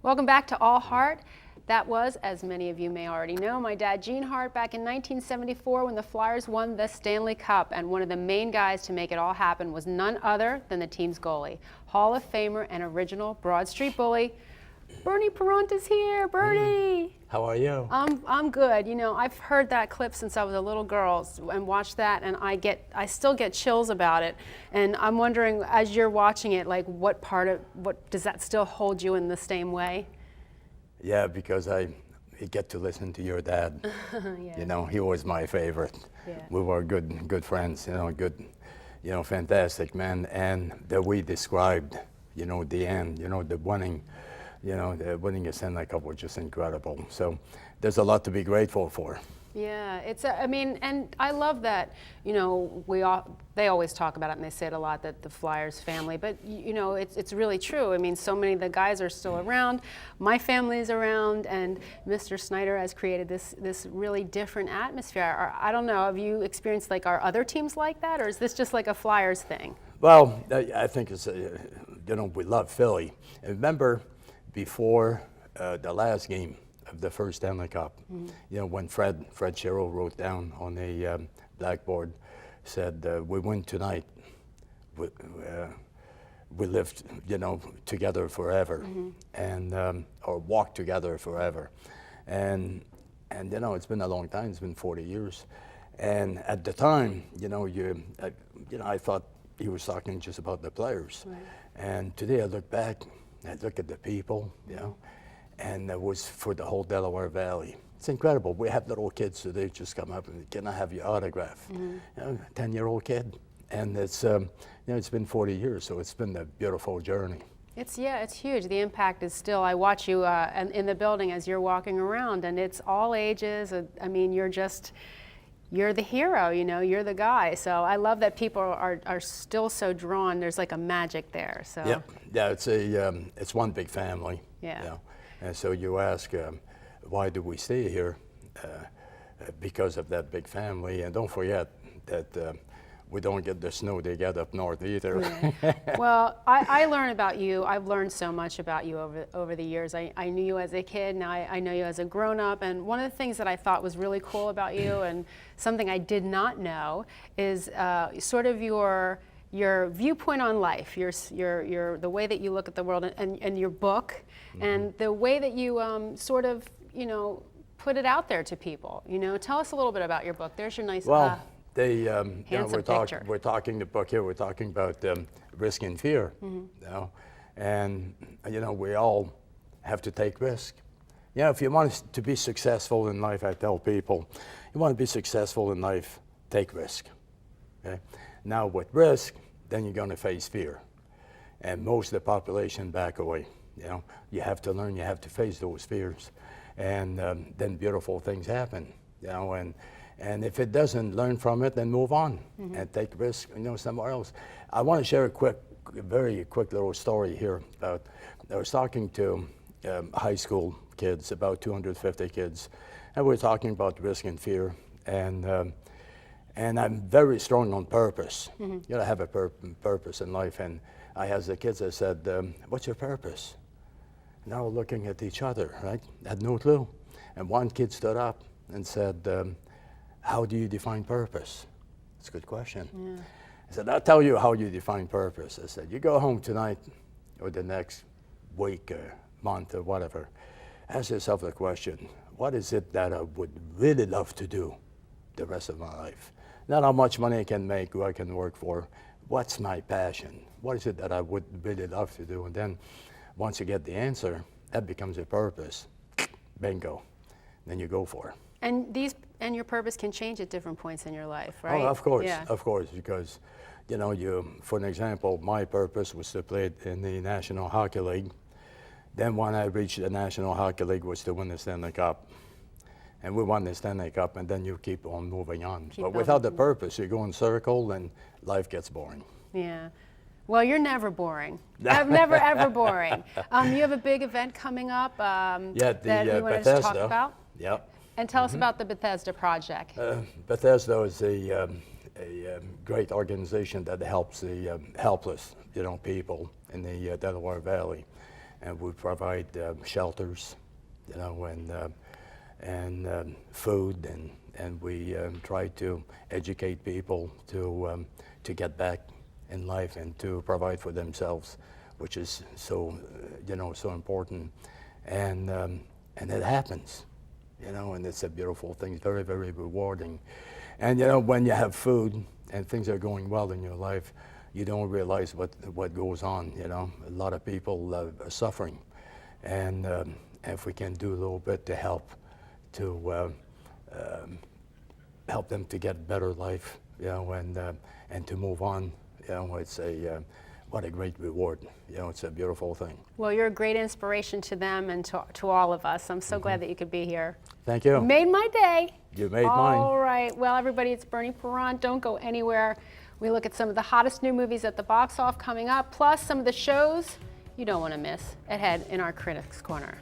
Welcome back to All Hart. That was, as many of you may already know, my dad Gene Hart back in 1974 when the Flyers won the Stanley Cup, and one of the main guys to make it all happen was none other than the team's goalie, Hall of Famer and original Broad Street bully, Bernie Parenta's here. Bernie! How are you? I'm good. You know, I've heard that clip since I was a little girl and watched that, and I still get chills about it. And I'm wondering, as you're watching it, like what does that still hold you in the same way? Yeah, because I get to listen to your dad. Yeah. You know, he was my favorite. Yeah. We were good friends. Fantastic man. And the way he described, the end, the winning. The winning a Stanley Cup was just incredible. So there's a lot to be grateful for. Yeah, and I love that, they always talk about it and they say it a lot, that the Flyers family, but it's really true. I mean, so many of the guys are still around, my family's around, and Mr. Snyder has created this really different atmosphere. I don't know, have you experienced are other teams like that, or is this just like a Flyers thing? Well, I think it's, we love Philly. And remember, before the last game of the first Stanley Cup, when Fred Sherrill wrote down on the blackboard, said, we win tonight, we lived, together forever, and or walk together forever. And it's been a long time, it's been 40 years. And at the time, I thought he was talking just about the players. Right. And today I look back, I look at the people, and it was for the whole Delaware Valley. It's incredible. We have little kids today just come up and, can I have your autograph? 10-year-old kid. And it's, it's been 40 years, so it's been a beautiful journey. It's huge. The impact is still, I watch you in the building as you're walking around, and it's all ages. I mean, you're the hero, you're the guy. So I love that people are still so drawn. There's like a magic there. So. Yeah, it's one big family. Yeah. And so you ask, why do we stay here? Because of that big family. And don't forget that we don't get the snow they get up north either. Yeah. Well, I learn about you. I've learned so much about you over the years. I knew you as a kid, now I know you as a grown-up, and one of the things that I thought was really cool about you, and something I did not know, is sort of your viewpoint on life, the way that you look at the world, and your book, and the way that you sort of, put it out there to people. Tell us a little bit about your book. There's your nice handsome picture. We're talking the book here. We're talking about risk and fear, and we all have to take risk. If you want to be successful in life, I tell people, you want to be successful in life, take risk. Okay? Now with risk, then you're going to face fear, and most of the population back away. You have to learn, you have to face those fears, and then beautiful things happen. And if it doesn't, learn from it, then move on and take risk, somewhere else. I want to share a very quick little story here about, I was talking to high school kids, about 250 kids, and we were talking about risk and fear, and I'm very strong on purpose. You gotta have a purpose in life, and I asked the kids, I said, what's your purpose? And they were looking at each other, right? Had no clue. And one kid stood up and said, how do you define purpose? That's a good question. Yeah. I said, I'll tell you how you define purpose. I said, you go home tonight or the next week or month or whatever, ask yourself the question, what is it that I would really love to do the rest of my life? Not how much money I can make, who I can work for, what's my passion? What is it that I would really love to do? And then once you get the answer, that becomes a purpose. Bingo. Then you go for it. And your purpose can change at different points in your life, right? Oh, of course, yeah. Of course, because, for an example, my purpose was to play in the National Hockey League. Then when I reached the National Hockey League was to win the Stanley Cup. And we won the Stanley Cup, and then you keep on moving on. But without the purpose, you go in circle, and life gets boring. Yeah. Well, you're never boring. I'm never, ever boring. You have a big event coming up that we wanted to talk about. Yep. And tell us about the Bethesda project. Bethesda is a great organization that helps the helpless, people in the Delaware Valley. and we provide shelters, you know, and food, and we try to educate people to get back in life and to provide for themselves, which is so, you know, so important. And it happens, you know, and it's a beautiful thing. It's very, very rewarding. And, you know, when you have food and things are going well in your life, you don't realize what goes on, you know. A lot of people are suffering. And if we can do a little bit to help them to get a better life, you know, and to move on, you know, it's what a great reward. You know, it's a beautiful thing. Well, you're a great inspiration to them and to all of us. I'm so glad that you could be here. Thank you. You made my day. You made mine. All right. Well, everybody, it's Bernie Perron. Don't go anywhere. We look at some of the hottest new movies at the box office coming up, plus some of the shows you don't want to miss ahead in our Critics Corner.